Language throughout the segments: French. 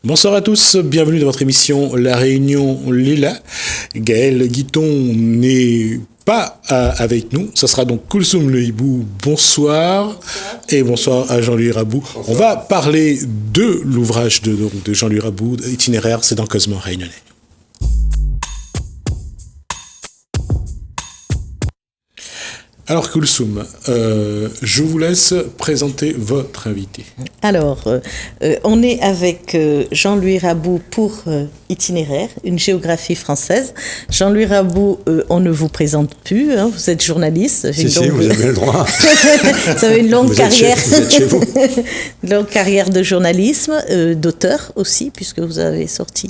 Bonsoir à tous, bienvenue dans votre émission La Réunion Lila. Gaël Guiton n'est pas avec nous, ça sera donc Koulsoum Le Hibou. Bonsoir. Et bonsoir à Jean-Louis Rabou. Bonsoir. On va parler de l'ouvrage de Jean-Louis Rabou, Itinéraire, c'est dans Cosmo Réunionnais. Alors Koulsoum, je vous laisse présenter votre invité. Alors, on est avec Jean-Louis Rabou pour Itinéraire, une géographie française. Jean-Louis Rabou, on ne vous présente plus, hein, vous êtes journaliste. Si, vous avez le droit. Vous avez une longue carrière. Vous êtes chez vous. Longue carrière de journalisme, d'auteur aussi, puisque vous avez sorti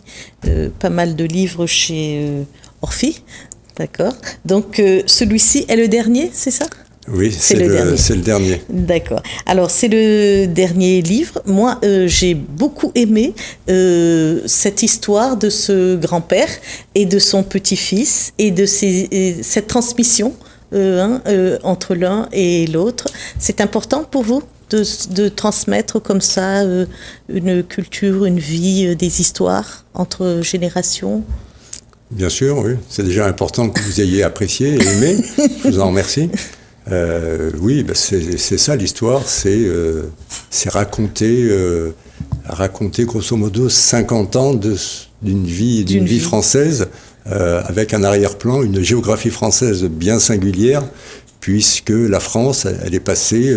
pas mal de livres chez Orphie. D'accord. Donc, celui-ci est le dernier, c'est ça ? Oui, c'est le dernier. D'accord. Alors, c'est le dernier livre. Moi, j'ai beaucoup aimé cette histoire de ce grand-père et de son petit-fils et de cette transmission entre l'un et l'autre. C'est important pour vous de transmettre comme ça une culture, une vie, des histoires entre générations ? Bien sûr, oui. C'est déjà important que vous ayez apprécié et aimé. Je vous en remercie. Oui, c'est ça l'histoire. C'est raconter grosso modo 50 ans d'une vie française avec un arrière-plan, une géographie française bien singulière, puisque la France, elle est passée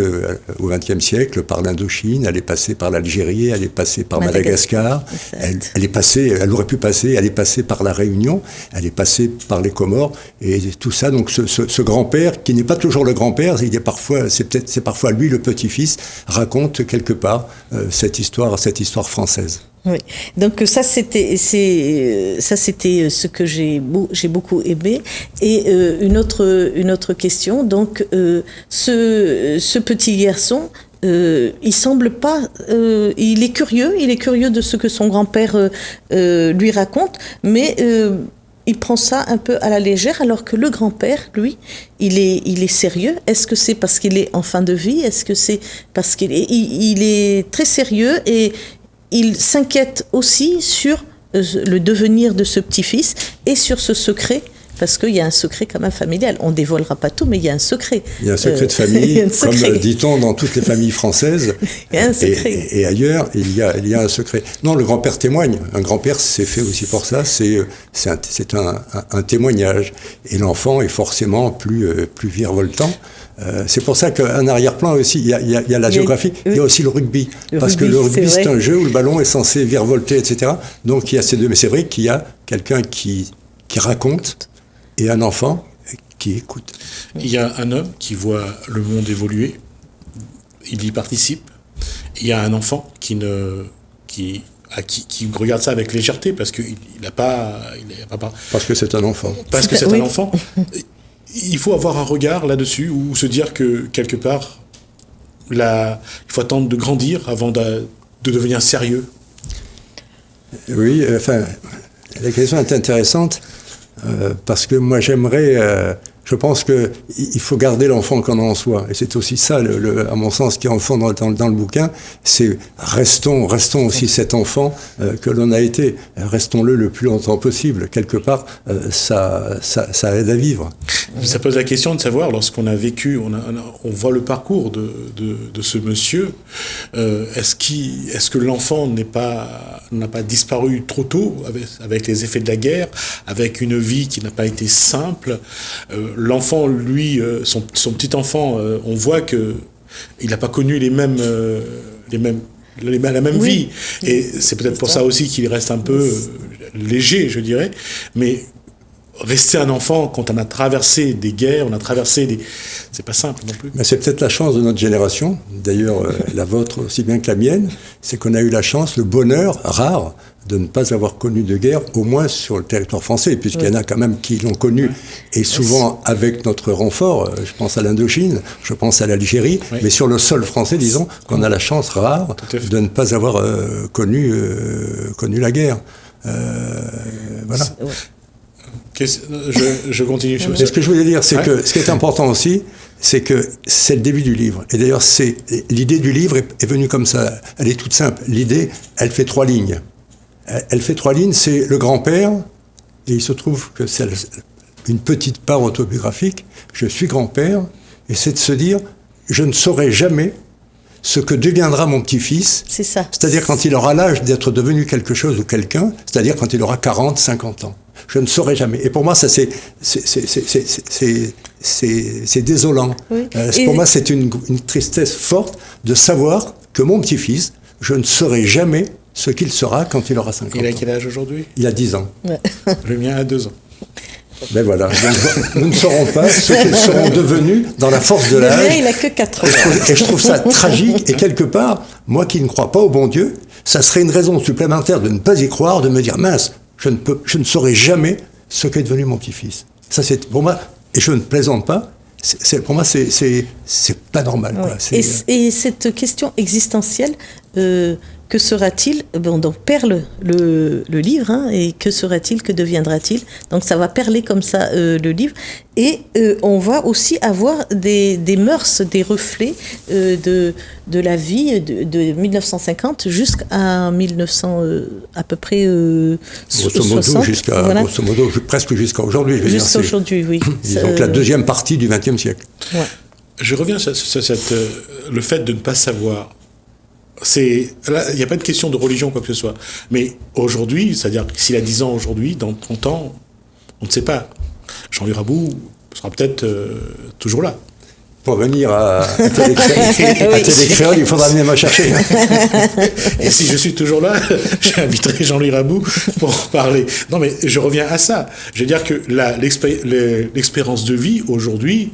au XXe siècle par l'Indochine, elle est passée par l'Algérie, elle est passée par Madagascar, elle aurait pu passer, elle est passée par la Réunion, elle est passée par les Comores, et tout ça, donc ce grand-père, qui n'est pas toujours le grand-père, c'est parfois lui le petit-fils, raconte quelque part cette histoire française. Oui, donc ça c'était ce que j'ai beaucoup aimé. Et une autre question, donc ce petit garçon, il semble pas, il est curieux de ce que son grand-père lui raconte, mais il prend ça un peu à la légère, alors que le grand-père, lui, il est sérieux. Est-ce que c'est parce qu'il est en fin de vie ? Est-ce que c'est parce qu'il est très sérieux et il s'inquiète aussi sur le devenir de ce petit-fils et sur ce secret, parce qu'il y a un secret quand même familial. On ne dévoilera pas tout, mais il y a un secret. Il y a un secret de famille, comme dit-on dans toutes les familles françaises. Il y a un secret. Et ailleurs, il y a un secret. Non, le grand-père témoigne. Un grand-père, c'est fait aussi pour ça. C'est un témoignage. Et l'enfant est forcément plus virevoltant. C'est pour ça qu'un arrière-plan aussi, il y a la géographie, il y a aussi le rugby. Parce que le rugby, c'est un jeu où le ballon est censé virevolter, etc. Donc il y a ces deux. Mais c'est vrai qu'il y a quelqu'un qui raconte et un enfant qui écoute. Il y a un homme qui voit le monde évoluer, il y participe. Il y a un enfant qui regarde ça avec légèreté parce qu'il n'a pas... Parce que c'est un enfant. Parce que c'est un enfant. Il faut avoir un regard là-dessus ou se dire que, quelque part, il faut attendre de grandir avant de devenir sérieux. Oui, la question est intéressante parce que moi je pense qu'il faut garder l'enfant qu'on a en soi. Et c'est aussi ça, à mon sens, qui est en fond dans le bouquin, c'est restons aussi cet enfant que l'on a été. Restons-le le plus longtemps possible. Quelque part, ça aide à vivre. Ça pose la question de savoir, lorsqu'on a vécu, on voit le parcours de ce monsieur, est-ce que l'enfant n'a pas disparu trop tôt avec les effets de la guerre, avec une vie qui n'a pas été simple. L'enfant, lui, son petit enfant, on voit que il n'a pas connu la même vie. Et c'est peut-être pour ça aussi qu'il reste un peu léger, je dirais. Mais rester un enfant quand on a traversé des guerres, c'est pas simple non plus. Mais c'est peut-être la chance de notre génération, d'ailleurs la vôtre aussi bien que la mienne, c'est qu'on a eu la chance, le bonheur rare, de ne pas avoir connu de guerre, au moins sur le territoire français, puisqu'il y en a quand même qui l'ont connu, et souvent avec notre renfort. Je pense à l'Indochine, je pense à l'Algérie, mais sur le sol français, disons, qu'on a la chance rare de ne pas avoir connu la guerre. Voilà. Je continue. Mais ce que je voulais dire, c'est que ce qui est important aussi, c'est que c'est le début du livre. Et d'ailleurs, l'idée du livre est venue comme ça. Elle est toute simple. L'idée, elle fait 3 lignes. Elle fait 3 lignes, c'est le grand-père, et il se trouve que c'est une petite part autobiographique, je suis grand-père, et c'est de se dire, je ne saurai jamais ce que deviendra mon petit-fils. C'est ça. C'est-à-dire quand il aura l'âge d'être devenu quelque chose ou quelqu'un, c'est-à-dire quand il aura 40, 50 ans. Je ne saurai jamais. Et pour moi, ça, c'est désolant. Oui. Pour moi, c'est une tristesse forte de savoir que mon petit-fils, je ne saurai jamais ce qu'il sera quand il aura 50 ans. Il a quel âge aujourd'hui? Il a 10 ans. Ouais. Le mien a 2 ans. Ben voilà, nous ne saurons pas ce qu'ils seront devenus dans la force de Le mien, l'âge. il a que 4 ans. Et je trouve ça tragique. Et quelque part, moi qui ne crois pas au bon Dieu, ça serait une raison supplémentaire de ne pas y croire, de me dire, mince, je ne saurai jamais ce qu'est devenu mon petit-fils. Ça, c'est pour moi, et je ne plaisante pas, pour moi, c'est pas normal. Ouais. Quoi. Et cette question existentielle, que sera-t-il? Bon, donc perle le livre, hein, et que sera-t-il, que deviendra-t-il? Donc ça va perler comme ça le livre, et on va aussi avoir des mœurs, des reflets de la vie de 1950 jusqu'à 1900 à peu près grosso modo, 60. Voilà. Grosso modo, presque jusqu'à aujourd'hui. Jusqu'à aujourd'hui, oui. Donc la deuxième partie du XXe siècle. Ouais. Je reviens sur le fait de ne pas savoir. Là, il n'y a pas de question de religion, quoi que ce soit. Mais aujourd'hui, c'est-à-dire s'il a 10 ans aujourd'hui, dans 30 ans, on ne sait pas. Jean-Louis Rabou sera peut-être toujours là. Pour venir à Télécréole, il faudra venir me chercher. Et si je suis toujours là, j'inviterai Jean-Louis Rabou pour parler. Non, mais je reviens à ça. Je veux dire que l'expérience de vie aujourd'hui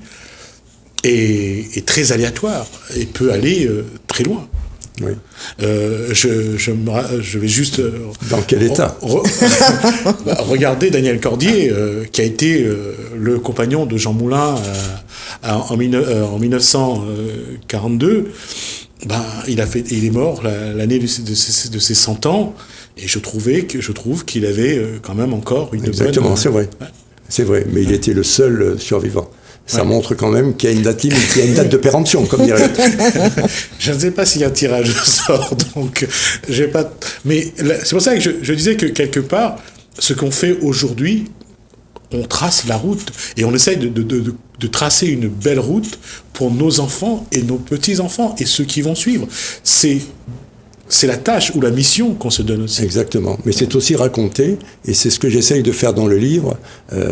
est très aléatoire et peut aller très loin. Oui. Je vais juste... Dans quel état regardez Daniel Cordier, qui a été le compagnon de Jean Moulin en 1942. Il est mort l'année de ses 100 ans, et je trouve qu'il avait quand même encore une Exactement, bonne... c'est vrai. Ouais. C'est vrai, mais il était le seul survivant. Ça montre quand même qu'il y a une date limite, qu'il y a une date de péremption, comme dirait. Je ne sais pas s'il y a un tirage au sort, donc j'ai pas. Mais c'est pour ça que je disais que quelque part, ce qu'on fait aujourd'hui, on trace la route et on essaye de tracer une belle route pour nos enfants et nos petits-enfants et ceux qui vont suivre. C'est la tâche ou la mission qu'on se donne aussi. Exactement. Mais c'est aussi raconter, et c'est ce que j'essaye de faire dans le livre.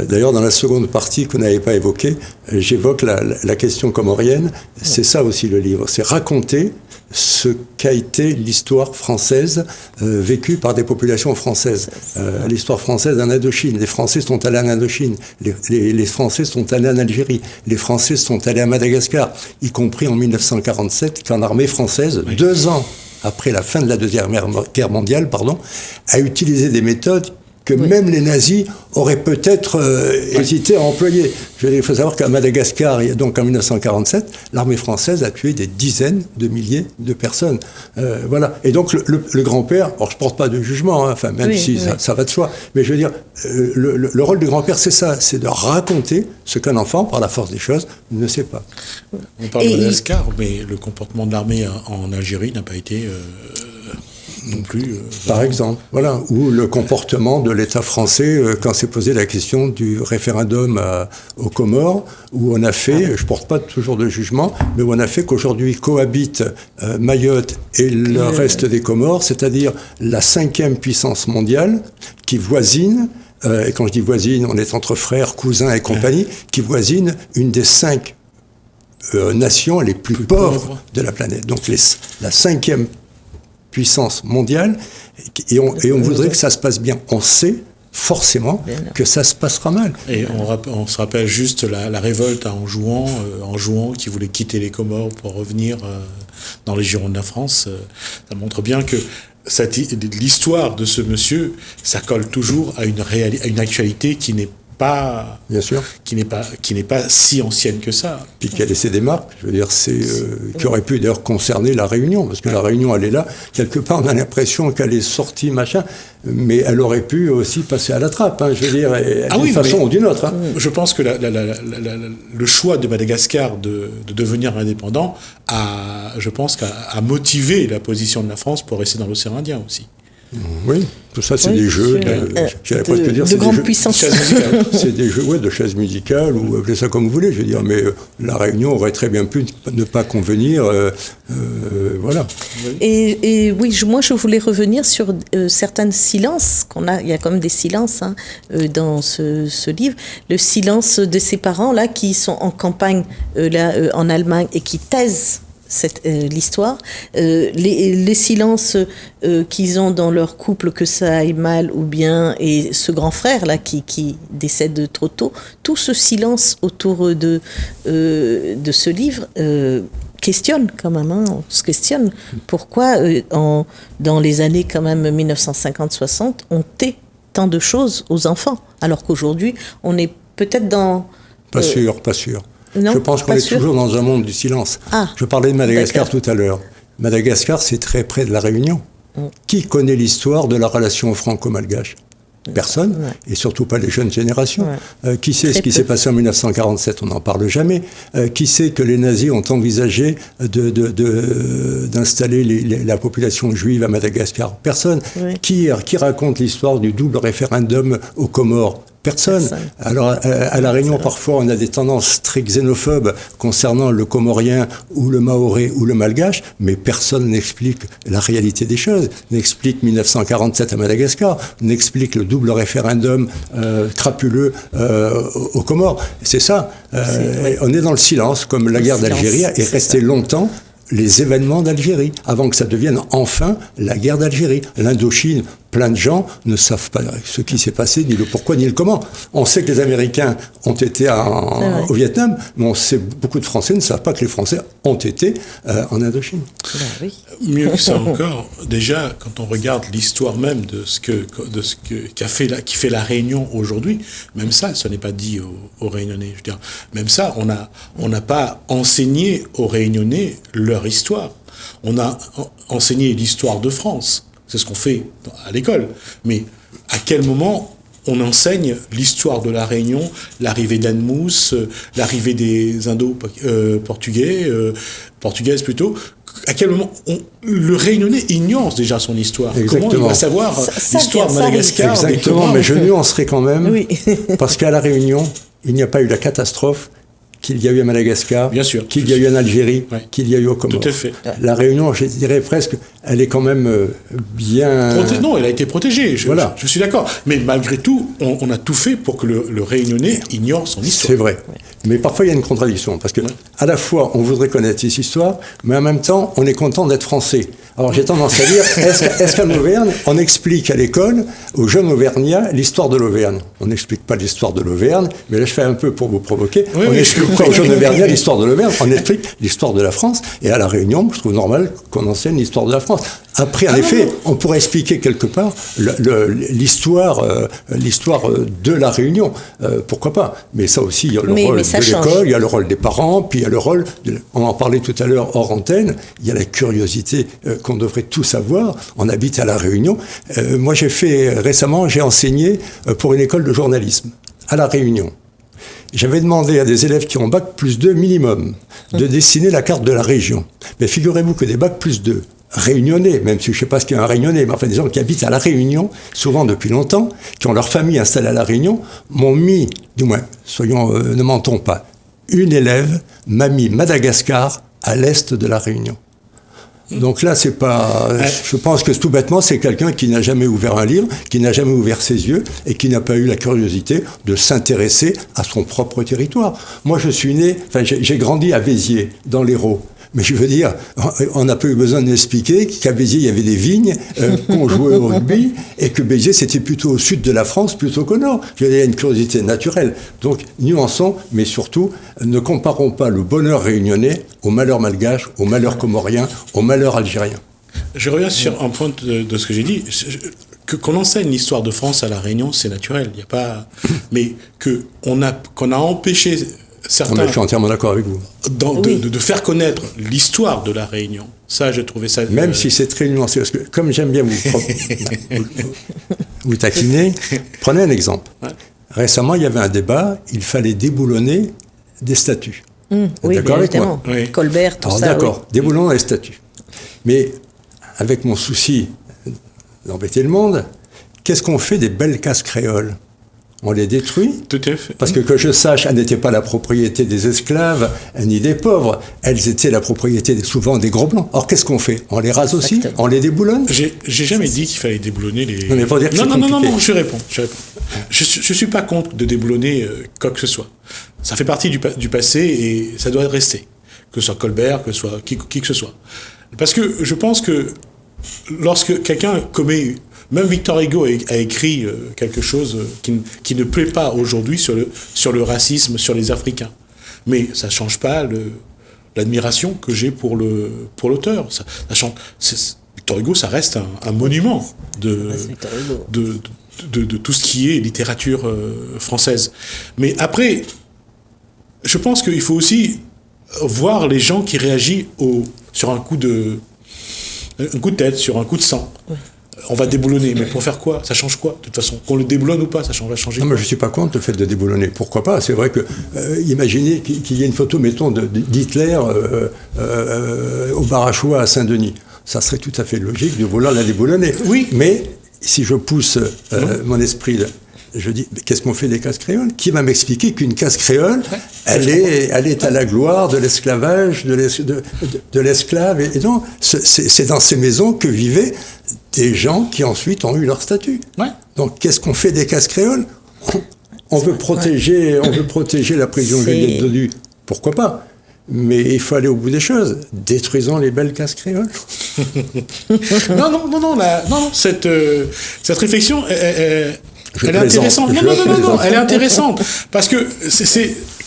D'ailleurs, dans la seconde partie qu'on n'avait pas évoquée, j'évoque la question comorienne. C'est ça aussi le livre. C'est raconter ce qu'a été l'histoire française vécue par des populations françaises. L'histoire française en Indochine. Les Français sont allés en Indochine. Les Français sont allés en Algérie. Les Français sont allés à Madagascar, y compris en 1947, quand l'armée française, 2 ans après la fin de la Deuxième Guerre mondiale, a utilisé des méthodes que même les nazis auraient peut-être hésité à employer. Il faut savoir qu'à Madagascar, donc en 1947, l'armée française a tué des dizaines de milliers de personnes. Voilà. Et donc le grand-père, alors je ne porte pas de jugement, hein, même si ça va de soi, mais je veux dire, le rôle du grand-père, c'est ça, c'est de raconter ce qu'un enfant, par la force des choses, ne sait pas. On parle de Madagascar, mais le comportement de l'armée en Algérie n'a pas été... non plus. Par exemple, voilà, ou le comportement de l'État français quand s'est posé la question du référendum aux Comores, où on a fait, je ne porte pas toujours de jugement, mais où on a fait qu'aujourd'hui cohabitent Mayotte et le reste des Comores, c'est-à-dire la 5e puissance mondiale qui voisine, et quand je dis voisine, on est entre frères, cousins et compagnie, qui voisine une des 5 nations les plus pauvres de la planète. Donc la 5e puissance mondiale, et on voudrait que ça se passe bien. On sait forcément que ça se passera mal. Et on se rappelle juste la révolte à Anjouan qui voulait quitter les Comores pour revenir dans les Girondes de la France. Ça montre bien que l'histoire de ce monsieur, ça colle toujours à une actualité qui n'est pas, bien sûr, qui n'est pas si ancienne que ça. Puis qui a laissé des marques, je veux dire, qui aurait pu d'ailleurs concerner la Réunion, parce que la Réunion, elle est là, quelque part, on a l'impression qu'elle est sortie, machin, mais elle aurait pu aussi passer à la trappe, hein, je veux dire, d'une façon ou d'une autre. Hein. Je pense que le choix de Madagascar de devenir indépendant a motivé la position de la France pour rester dans l'océan Indien aussi. Oui, tout ça, c'est Oui, des jeux, j'allais presque dire, de c'est des grande jeux, puissance. c'est des jeux de chaises musicales, ou appelez ça comme vous voulez, je veux dire, mais la Réunion aurait très bien pu ne pas convenir, voilà. Et oui, moi je voulais revenir sur certains silences qu'on a. Il y a quand même des silences dans ce livre. Le silence de ces parents là qui sont en campagne en Allemagne et qui taisent l'histoire, les silences qu'ils ont dans leur couple, que ça aille mal ou bien, et ce grand frère là qui décède trop tôt, tout ce silence autour de ce livre questionne quand même, on se questionne pourquoi dans les années quand même 1950-60 on tait tant de choses aux enfants alors qu'aujourd'hui on est peut-être dans... Pas sûr. Non, je pense qu'on est toujours dans un monde du silence. Je parlais de Madagascar tout à l'heure. Madagascar, c'est très près de la Réunion. Qui connaît l'histoire de la relation franco-malgache ? Personne, et surtout pas les jeunes générations. Qui sait ce qui s'est passé en 1947 ? On n'en parle jamais. Qui sait que les nazis ont envisagé d'installer la population juive à Madagascar ? Personne. Qui raconte l'histoire du double référendum aux Comores ? Personne. Alors, à La Réunion, parfois, on a des tendances très xénophobes concernant le comorien ou le maoré ou le malgache, mais personne n'explique la réalité des choses, n'explique 1947 à Madagascar, n'explique le double référendum crapuleux aux Comores. C'est ça. On est dans le silence, comme la guerre d'Algérie est restée longtemps les événements d'Algérie, avant que ça devienne enfin la guerre d'Algérie. L'Indochine, plein de gens ne savent pas ce qui s'est passé, ni le pourquoi, ni le comment. On sait que les Américains ont été au Vietnam, mais on sait beaucoup de Français ne savent pas que les Français ont été en Indochine. Mieux que ça encore, déjà, quand on regarde l'histoire même de ce qui fait la Réunion aujourd'hui, même ça, ce n'est pas dit aux Réunionnais. Je veux dire, même ça, on n'a pas enseigné aux Réunionnais leur histoire. On a enseigné l'histoire de France. C'est ce qu'on fait à l'école. Mais à quel moment on enseigne l'histoire de la Réunion, l'arrivée d'Anne-Mousse, l'arrivée des portugaises plutôt? À quel moment le Réunionnais ignore déjà son histoire? Exactement. Comment il va savoir l'histoire de Madagascar? Exactement, mais je nuancerai quand même, parce qu'à La Réunion, il n'y a pas eu la catastrophe qu'il y a eu à Madagascar, qu'il y a eu en Algérie, qu'il y a eu au Comores. Tout à fait. La Réunion, je dirais presque, elle est quand même bien... Non, elle a été protégée, je suis d'accord. Mais malgré tout, on a tout fait pour que le Réunionnais ignore son histoire. C'est vrai. Mais parfois, il y a une contradiction, parce que à la fois, on voudrait connaître cette histoire, mais en même temps, on est content d'être français. Alors, j'ai tendance à dire, est-ce qu'en Auvergne, on explique à l'école, aux jeunes Auvergnats, l'histoire de l'Auvergne? On n'explique pas l'histoire de l'Auvergne, mais là, je fais un peu pour vous provoquer. On explique pas aux jeunes Auvergnats l'histoire de l'Auvergne, on explique l'histoire de la France. Et à La Réunion, je trouve normal qu'on enseigne l'histoire de la France. Après, en effet, on pourrait expliquer quelque part l'histoire de La Réunion. Pourquoi pas? Mais ça aussi, il y a le rôle de l'école, il y a le rôle des parents, puis il y a le rôle, on en parlait tout à l'heure hors antenne, il y a la curiosité qu'on devrait tous avoir. On habite à La Réunion. Moi, récemment, j'ai enseigné pour une école de journalisme à La Réunion. J'avais demandé à des élèves qui ont Bac+2 minimum de dessiner la carte de la région. Mais figurez-vous que des Bac+2 réunionnais, même si je ne sais pas ce qu'est un réunionnais, mais enfin des gens qui habitent à La Réunion, souvent depuis longtemps, qui ont leur famille installée à La Réunion, m'ont mis, du moins, ne mentons pas, une élève m'a mis Madagascar à l'est de La Réunion. Donc là, c'est pas. Je pense que tout bêtement, c'est quelqu'un qui n'a jamais ouvert un livre, qui n'a jamais ouvert ses yeux et qui n'a pas eu la curiosité de s'intéresser à son propre territoire. Moi, j'ai grandi à Béziers, dans l'Hérault. Mais je veux dire, on n'a pas eu besoin de m'expliquer qu'à Béziers, il y avait des vignes qu'on jouait au rugby et que Béziers, c'était plutôt au sud de la France plutôt qu'au nord. Il y a une curiosité naturelle. Donc, nuançons, mais surtout, ne comparons pas le bonheur réunionnais au malheur malgache, au malheur comorien, au malheur algérien. Je reviens sur un point de ce que j'ai dit. Qu'on enseigne l'histoire de France à La Réunion, c'est naturel. Il y a pas... Mais qu'on a empêché... Certains, je suis entièrement d'accord avec vous. De faire connaître l'histoire de la Réunion. Ça, j'ai trouvé ça... Même si c'est très nuancé, parce que comme j'aime bien vous taquiner, prenez un exemple. Récemment, il y avait un débat, il fallait déboulonner des statues. Oui, d'accord avec moi? Colbert, tout ça. D'accord, déboulonnons les statues. Mais avec mon souci d'embêter le monde. Qu'est-ce qu'on fait des belles cases créoles ? On les détruit. Tout à fait. Parce que je sache, elles n'étaient pas la propriété des esclaves, ni des pauvres. Elles étaient la propriété souvent des gros blancs. Or, qu'est-ce qu'on fait ? On les rase aussi ? On les déboulonne ? J'ai jamais dit qu'il fallait déboulonner les... Non, mais pour dire que non, je réponds. Je suis pas contre de déboulonner quoi que ce soit. Ça fait partie du passé et ça doit rester. Que ce soit Colbert, que ce soit qui que ce soit. Parce que je pense que lorsque quelqu'un commet... Même Victor Hugo a écrit quelque chose qui ne plaît pas aujourd'hui sur le racisme, sur les Africains. Mais ça ne change pas l'admiration que j'ai pour l'auteur. Victor Hugo, ça reste un monument de tout ce qui est littérature française. Mais après, je pense qu'il faut aussi voir les gens qui réagissent sur un coup de tête, sur un coup de sang. Oui. On va déboulonner, mais pour faire quoi ? Ça change quoi, de toute façon ? Qu'on le déboulonne ou pas, ça va changer. Non, mais je ne suis pas contre le fait de déboulonner. Pourquoi pas ? C'est vrai que, imaginez qu'il y ait une photo, mettons, d'Hitler au bar à choix à Saint-Denis. Ça serait tout à fait logique de vouloir la déboulonner. Oui. Mais si je pousse mon esprit, je dis, mais qu'est-ce qu'on fait des cases créoles ? Qui va m'expliquer qu'une case créole, elle est à la gloire de l'esclavage, de l'esclave. Et donc, c'est dans ces maisons que vivaient des gens qui ensuite ont eu leur statut. Ouais. Donc, qu'est-ce qu'on fait des cases créoles ? On veut protéger la prison Juliette Dodu. Pourquoi pas ? Mais il faut aller au bout des choses. Détruisons les belles cases créoles. Non. Cette réflexion, elle est intéressante. Elle est intéressante. Parce que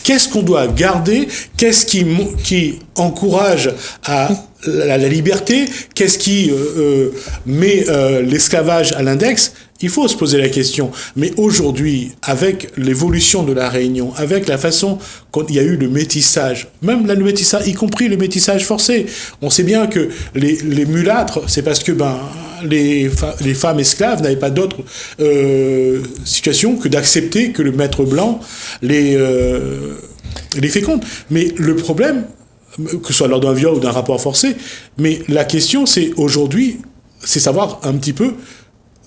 qu'est-ce qu'on doit garder ? Qu'est-ce qui encourage à la liberté ? Qu'est-ce qui met l'esclavage à l'index ? Il faut se poser la question. Mais aujourd'hui, avec l'évolution de la Réunion, avec la façon qu'il y a eu le métissage, même le métissage, y compris le métissage forcé, on sait bien que les mulâtres, c'est parce que les femmes esclaves n'avaient pas d'autre situation que d'accepter que le maître blanc les féconde. Mais le problème, que ce soit lors d'un viol ou d'un rapport forcé, mais la question, c'est aujourd'hui, c'est savoir un petit peu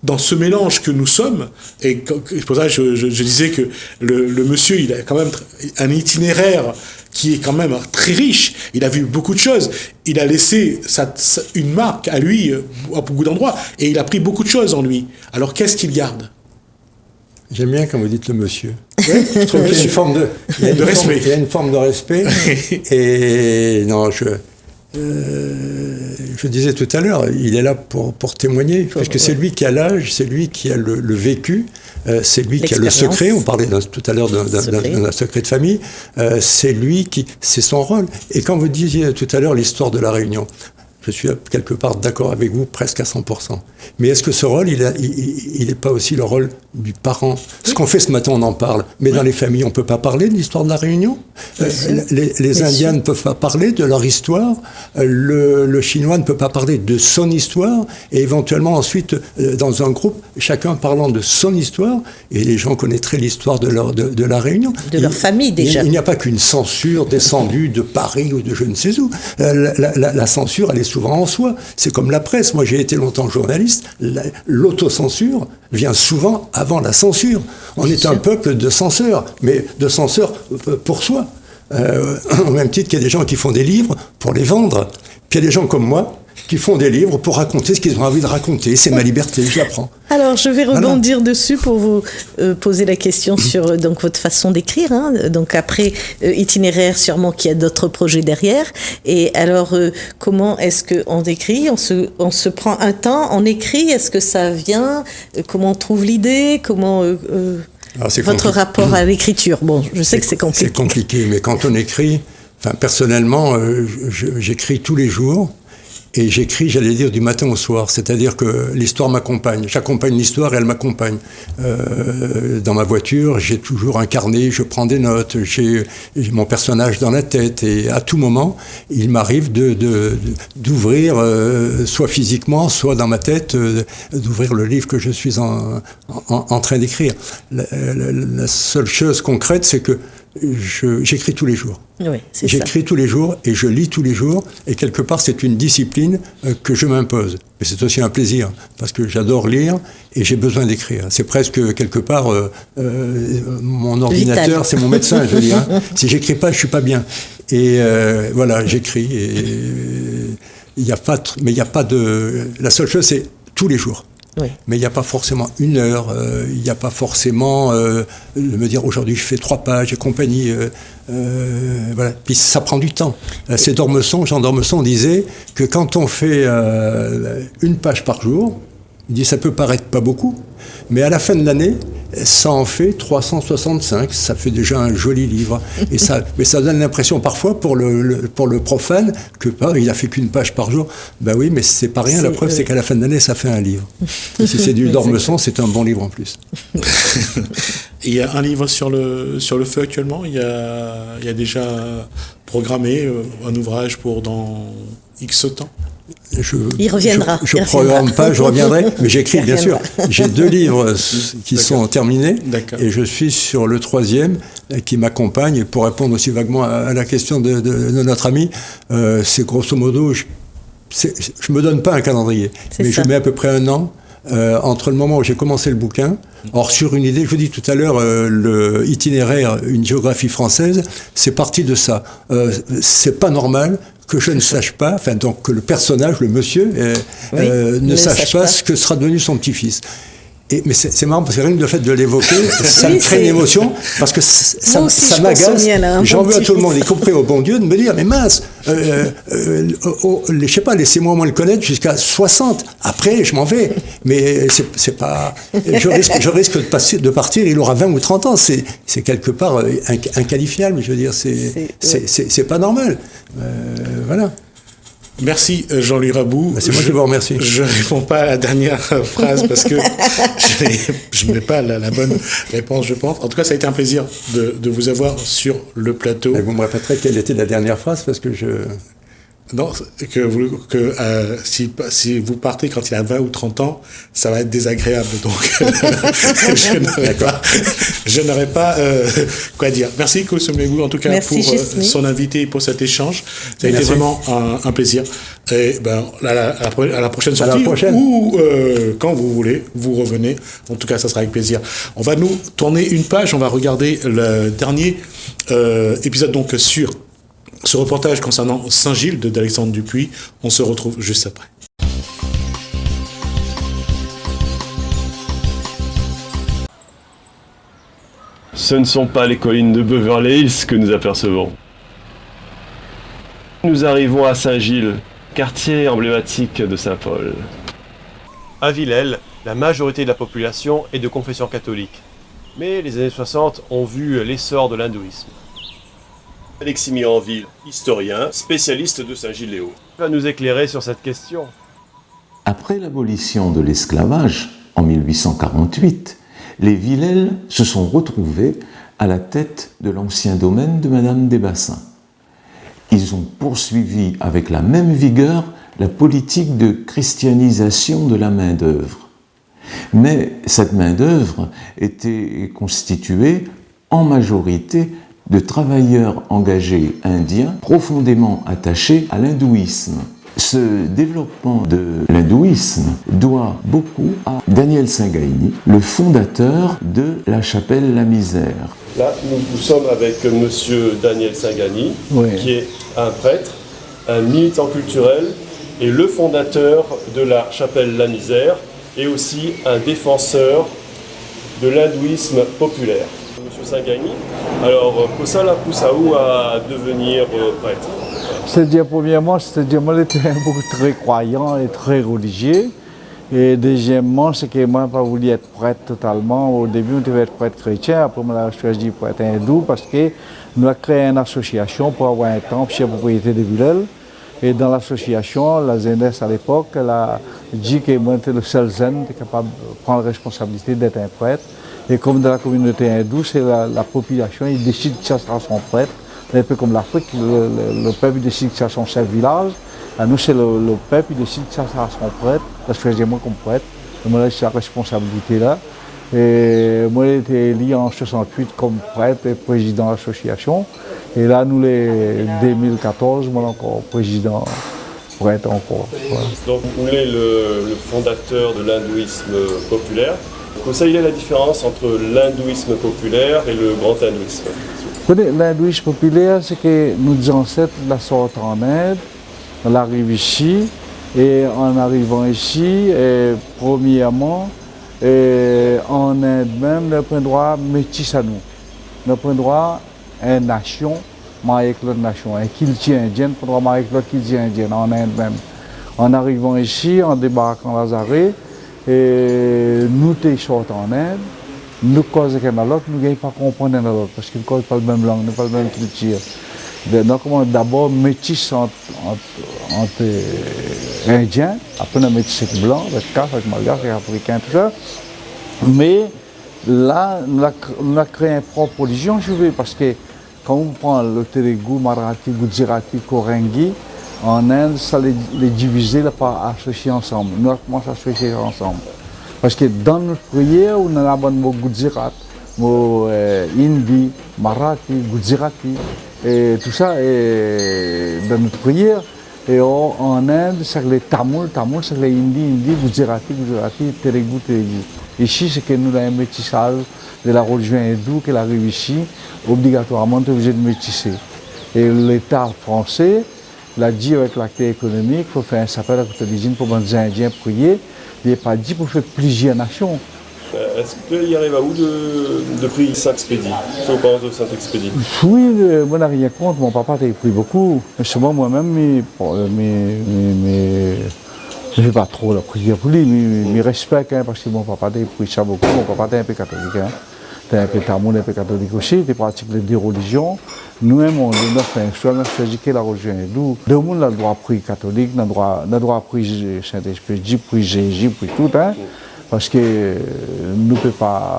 dans ce mélange que nous sommes, et c'est pour ça que je disais que le monsieur, il a quand même un itinéraire qui est quand même très riche, il a vu beaucoup de choses, il a laissé une marque à lui à beaucoup d'endroits, et il a pris beaucoup de choses en lui. Alors qu'est-ce qu'il garde ? J'aime bien quand vous dites le monsieur. Ouais, il y a une forme de respect. Il y a une forme de respect. Et non, je disais tout à l'heure, il est là pour témoigner, parce que c'est lui qui a l'âge, c'est lui qui a le vécu, c'est lui qui a le secret. On parlait tout à l'heure d'un secret de famille. C'est son rôle. Et quand vous disiez tout à l'heure l'histoire de la Réunion, je suis quelque part d'accord avec vous, presque à 100%. Mais est-ce que ce rôle, il n'est pas aussi le rôle du parent ? Ce qu'on fait ce matin, on en parle. Mais dans les familles, on ne peut pas parler de l'histoire de la Réunion. Les Indiens ne peuvent pas parler de leur histoire. Le Chinois ne peut pas parler de son histoire. Et éventuellement, ensuite, dans un groupe, chacun parlant de son histoire. Et les gens connaîtraient l'histoire de la Réunion. De leur famille, déjà. Il n'y a pas qu'une censure descendue de Paris ou de je ne sais où. La censure, elle est souvent en soi. C'est comme la presse. Moi, j'ai été longtemps journaliste. L'autocensure vient souvent avant la censure. On est un peuple de censeurs, mais de censeurs pour soi. Au même titre qu'il y a des gens qui font des livres pour les vendre. Puis il y a des gens comme moi qui font des livres pour raconter ce qu'ils ont envie de raconter. C'est ma liberté, je la prends. Alors, je vais rebondir dessus pour vous poser la question sur donc, votre façon d'écrire. Donc, après, itinéraire, sûrement qu'il y a d'autres projets derrière. Et alors, comment est-ce qu'on écrit ? On se prend un temps, on écrit. Est-ce que ça vient ? Comment on trouve l'idée ? Comment... votre rapport à l'écriture. Bon, je sais que c'est compliqué. C'est compliqué, mais quand on écrit, personnellement, j'écris tous les jours. Et j'écris, j'allais dire, du matin au soir. C'est-à-dire que l'histoire m'accompagne. J'accompagne l'histoire et elle m'accompagne. Dans ma voiture, j'ai toujours un carnet, je prends des notes, j'ai mon personnage dans la tête. Et à tout moment, il m'arrive d'ouvrir, soit physiquement, soit dans ma tête, d'ouvrir le livre que je suis en train d'écrire. La seule chose concrète, c'est que j'écris tous les jours. Oui, c'est ça. J'écris tous les jours et je lis tous les jours. Et quelque part, c'est une discipline que je m'impose. Mais c'est aussi un plaisir, parce que j'adore lire et j'ai besoin d'écrire. C'est presque, quelque part, mon ordinateur, vital. c'est mon médecin, je veux dire. Hein. Si j'écris pas, je suis pas bien. Et voilà, j'écris. Et il n'y a pas de... La seule chose, c'est tous les jours. Oui. Mais il n'y a pas forcément une heure, il n'y a pas forcément de me dire aujourd'hui je fais 3 pages et compagnie. Voilà. Puis ça prend du temps. C'est Jean d'Ormesson disait que quand on fait 1 page par jour, il dit ça peut paraître pas beaucoup, mais à la fin de l'année, ça en fait 365, ça fait déjà un joli livre. Mais ça donne l'impression parfois pour le profane que il a fait qu'1 page par jour. Ben oui, mais c'est pas rien. La preuve, c'est qu'à la fin de l'année, ça fait un livre. Et si c'est du d'Ormesson, c'est un bon livre en plus. Il y a un livre sur le feu actuellement. Il y a déjà programmé un ouvrage pour dans X temps. Il reviendra. Je programme pas, je reviendrai, mais j'écris bien sûr. J'ai 2 livres qui sont terminés et je suis sur le 3e qui m'accompagne. Et pour répondre aussi vaguement à la question de notre ami, c'est grosso modo, je me donne pas un calendrier, mais je mets à peu près 1 an entre le moment où j'ai commencé le bouquin. Or, sur une idée, je vous dis tout à l'heure, le itinéraire, une géographie française, c'est parti de ça. C'est pas normal que je ne sache pas, enfin donc que le personnage, le monsieur, ne sache pas ce que sera devenu son petit-fils. Mais c'est marrant parce que rien que le fait de l'évoquer, ça me crée une émotion parce que ça m'agace. J'en veux à tout le monde, y compris au bon Dieu, de me dire mais mince, je sais pas, laissez-moi au moins le connaître jusqu'à 60. Après, je m'en vais. Mais c'est pas. Je risque de partir. Il aura 20 ou 30 ans. C'est quelque part inqualifiable. Je veux dire, c'est pas normal. Voilà. Merci Jean-Louis Rabou. C'est moi qui vous remercie. Je ne réponds pas à la dernière phrase parce que je n'ai pas la bonne réponse, je pense. En tout cas, ça a été un plaisir de vous avoir sur le plateau. Et vous me répéterez quelle était la dernière phrase parce que je... Non, si vous partez quand il a 20 ou 30 ans, ça va être désagréable. Donc, je n'aurais pas quoi dire. Merci Kosomegou, en tout cas, pour son invité et pour cet échange. Ça a été vraiment un plaisir. Et à la prochaine sortie, ou quand vous voulez, vous revenez. En tout cas, ça sera avec plaisir. On va nous tourner une page. On va regarder le dernier épisode donc sur ce reportage concernant Saint-Gilles d'Alexandre Dupuis. On se retrouve juste après. Ce ne sont pas les collines de Beverly Hills que nous apercevons. Nous arrivons à Saint-Gilles, quartier emblématique de Saint-Paul. À Villèle, la majorité de la population est de confession catholique. Mais les années 60 ont vu l'essor de l'hindouisme. Alexis Miranville, historien, spécialiste de Saint-Gilles-les-Hauts, va nous éclairer sur cette question. Après l'abolition de l'esclavage, en 1848, les Villèle se sont retrouvés à la tête de l'ancien domaine de Madame des Bassins. Ils ont poursuivi avec la même vigueur la politique de christianisation de la main-d'œuvre. Mais cette main-d'œuvre était constituée en majorité de travailleurs engagés indiens profondément attachés à l'hindouisme. Ce développement de l'hindouisme doit beaucoup à Daniel Singaini, le fondateur de la chapelle La Misère. Là, nous sommes avec monsieur Daniel Singaini, qui est un prêtre, un militant culturel et le fondateur de la chapelle La Misère et aussi un défenseur de l'hindouisme populaire. Monsieur Singaini, alors, Kosala Poussaou à devenir prêtre. C'est-à-dire, premièrement, moi, j'étais beaucoup très croyant et très religieux. Et deuxièmement, c'est que moi, je n'ai pas voulu être prêtre totalement. Au début, on devait être prêtre chrétien. Après, on a choisi prêtre hindou parce que nous avons créé une association pour avoir un temple chez la propriété de Villèle. Et dans l'association, la jeunesse à l'époque, elle a dit que moi, j'étais le seul jeune qui était capable de prendre la responsabilité d'être un prêtre. Et comme dans la communauté hindoue, c'est la population, il décide que ça sera son prêtre. Un peu comme l'Afrique, le peuple décide que ça sera son chef village. Nous, c'est le peuple qui décide que ça sera son prêtre, parce que j'ai moi comme prêtre. Et moi, là, j'ai cette responsabilité-là. Et moi, j'ai été élu en 68 comme prêtre et président de l'association. Et là, nous, les 2014, moi encore président, prêtre encore. Voilà. Donc, vous êtes le fondateur de l'hindouisme populaire. Quelle est la différence entre l'hindouisme populaire et le grand hindouisme? L'hindouisme populaire, c'est que nos ancêtres la sortent en Inde, on arrive ici, et en arrivant ici, premièrement, en Inde même, nous avons droit métis à nous. Nous avons droit à une nation, mariée avec l'autre nation, un culture indienne, nous avons droit avec l'autre culture indienne, en Inde même. En arrivant ici, en débarquant à Lazare, et nous sortons en Inde, nous causons avec l'autre, nous ne pouvons pas comprendre l'autre, parce qu'ils ne causent pas la même langue, pas la même culture. Donc, d'abord métis entre Indiens, après on métis avec blanc, avec Kaf, avec Malgache, avec Africain, tout ça. Mais là, on a créé une propre religion, je veux, parce que quand on prend le Telugu, Marathi, Gujarati, Korengi, en Inde, ça les divisé, là, pas associés ensemble. Nous, on commence à associer ensemble. Parce que dans notre prière, on a le mot Gujarat, mot Hindi, Marathi, Gujarati, et tout ça est dans notre prière. Et en Inde, c'est les Tamouls, c'est les Hindi, Gujarati, Telugu. Ici, c'est que nous avons un métissage de la religion hindoue qui arrive ici, obligatoirement, on est obligé de métisser. Et l'État français l'a dit avec l'acte économique, il faut faire un sapin à côté de l'usine pour les Indiens prier. Il n'est pas dit pour faire plusieurs nations. Est-ce qu'il arrive à vous de prier Saint-Expédie, de Saint-Expédie? Oui, moi, je n'ai rien contre. Mon papa a pris beaucoup. Mais souvent, moi-même, je ne fais pas trop la prière pour lui, mais je respecte, hein, parce que mon papa a pris ça beaucoup. Mon papa est un peu catholique. Hein. Un peu tamoul, un peu catholique aussi. Il pratique les deux religions. Nous-mêmes, on a fait un choix, on a choisi la religion hindoue. Le monde a le droit de prier catholique, on a le droit de prier Saint-Expédie, prier Jésus, prier tout. Hein. Parce que nous ne pouvons pas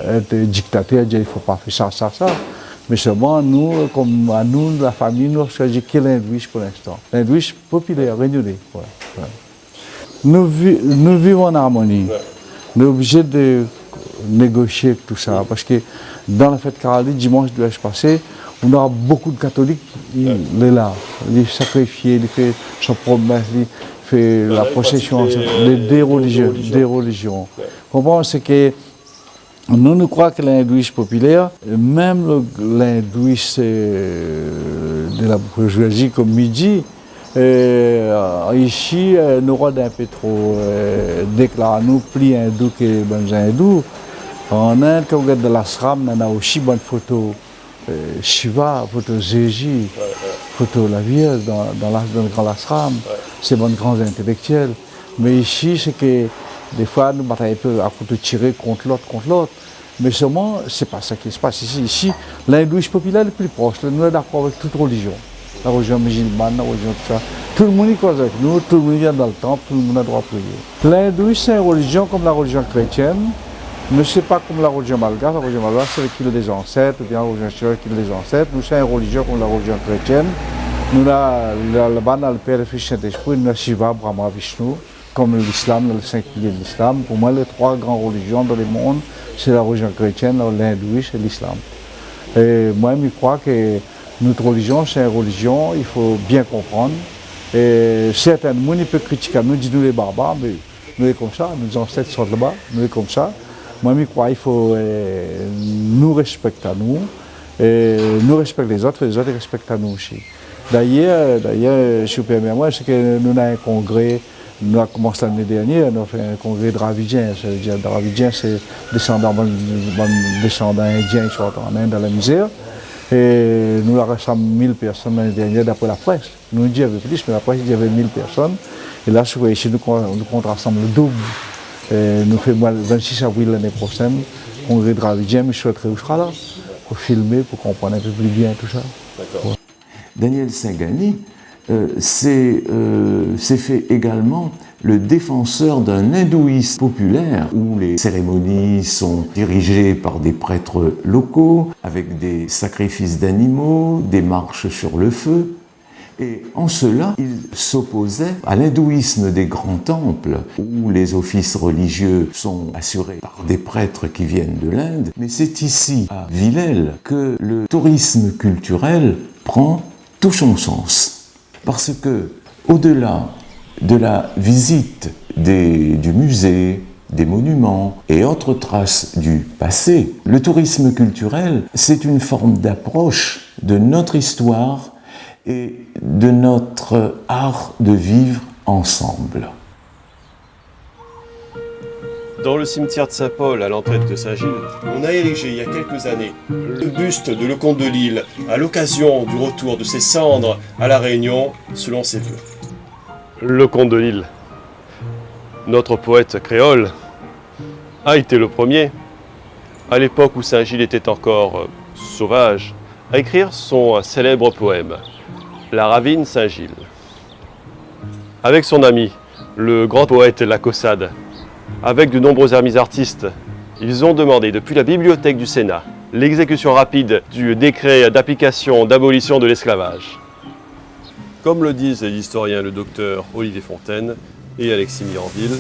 être dictateurs, dire qu'il ne faut pas faire ça. Mais seulement nous, comme à nous, la famille, nous avons choisi que l'hindouisme pour l'instant. L'hindouisme populaire, renouvelé. Voilà. Nous vivons en harmonie. Nous sommes obligés de négocier tout ça. Parce que dans la fête Karali, dimanche de l'âge passé, on aura beaucoup de catholiques, il est là. Il est sacrifié, il fait sa promesse. Fait la procession, des religions. Comprends, c'est que nous croyons que l'hindouisme populaire, même l'hindouisme de la bourgeoisie comme midi, ici, nous avons un peu trop déclaré, nous plus hindous que les bons hindous. En Inde, quand on regarde de l'ashram, on a aussi bonne photo Shiva, photo Jésus, photo la Vierge dans le grand ashram. C'est bon grands intellectuels. Mais ici, c'est que des fois, nous battons un peu à coup de tirer contre l'autre. Mais seulement, c'est pas ça qui se passe ici. Ici, l'hindouisme populaire est le plus proche. Nous sommes d'accord avec toute religion. La religion musulmane, la religion tout ça. Tout le monde y cause avec nous, tout le monde vient dans le temple, tout le monde a droit à prier. L'hindouisme, c'est une religion comme la religion chrétienne. Mais ce n'est pas comme la religion malgache. La religion malgache, c'est le culte des ancêtres, ou bien la religion chrétienne, le culte des ancêtres. Nous, c'est une religion comme la religion chrétienne. Nous avons le Père, le Fils, le Saint-Esprit, nous avons Shiva, Brahma, Vishnu, comme l'islam, les 5 piliers de l'islam. Pour moi, les 3 grandes religions dans le monde, c'est la religion chrétienne, l'hindouisme et l'islam. Et moi, je crois que notre religion, c'est une religion, il faut bien comprendre. Et certains gens peuvent critiquer nous, disent nous les barbares, mais nous sommes comme ça, nos ancêtres sont là-bas, nous sommes comme ça. Moi, je crois qu'il faut nous respecter à nous, et nous respecter les autres respectent à nous aussi. D'ailleurs, si vous permettez moi, c'est que nous avons un congrès, nous avons commencé l'année dernière, nous avons fait un congrès dravidien. Dravidien, c'est descendants indiens qui sont en Inde dans la misère. Et nous avons rassemblé 1000 personnes l'année dernière d'après la presse. Nous dit avait plus, mais la presse dit qu'il y avait 1000 personnes. Et là, ici, nous comptons rassemble le double. Et nous faisons le 26 avril l'année prochaine, congrès dravidien, mais je souhaiterais où je serai là, pour filmer, pour comprendre un peu plus bien tout ça. D'accord. Daniel Singhani s'est fait également le défenseur d'un hindouisme populaire où les cérémonies sont dirigées par des prêtres locaux avec des sacrifices d'animaux, des marches sur le feu. Et en cela, il s'opposait à l'hindouisme des grands temples, où les offices religieux sont assurés par des prêtres qui viennent de l'Inde. Mais c'est ici, à Villèle, que le tourisme culturel prend tout son sens. Parce que, au-delà de la visite du musée, des monuments et autres traces du passé, le tourisme culturel, c'est une forme d'approche de notre histoire et de notre art de vivre ensemble. Dans le cimetière de Saint-Paul, à l'entrée de Saint-Gilles, on a érigé il y a quelques années le buste de Lecomte de Lille à l'occasion du retour de ses cendres à La Réunion, selon ses vœux. Lecomte de Lille, notre poète créole, a été le premier, à l'époque où Saint-Gilles était encore sauvage, à écrire son célèbre poème, La Ravine Saint-Gilles. Avec son ami, le grand poète La Caussade, avec de nombreux amis artistes, ils ont demandé depuis la bibliothèque du Sénat l'exécution rapide du décret d'application d'abolition de l'esclavage. Comme le disent les historiens le docteur Olivier Fontaine et Alexis Miranville,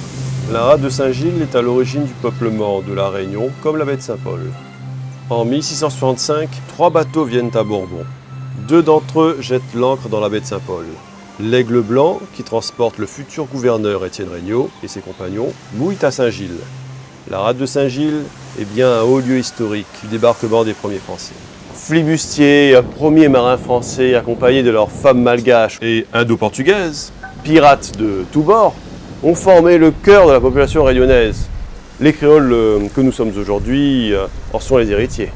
la rade de Saint-Gilles est à l'origine du peuplement de La Réunion, comme la baie de Saint-Paul. En 1665, 3 bateaux viennent à Bourbon. 2 d'entre eux jettent l'ancre dans la baie de Saint-Paul. L'Aigle Blanc, qui transporte le futur gouverneur Étienne Regnault et ses compagnons, mouille à Saint-Gilles. La rade de Saint-Gilles est bien un haut lieu historique du débarquement des premiers Français. Flibustiers, premiers marins français accompagnés de leurs femmes malgaches et indo-portugaises, pirates de tous bords, ont formé le cœur de la population rayonnaise. Les créoles que nous sommes aujourd'hui en sont les héritiers.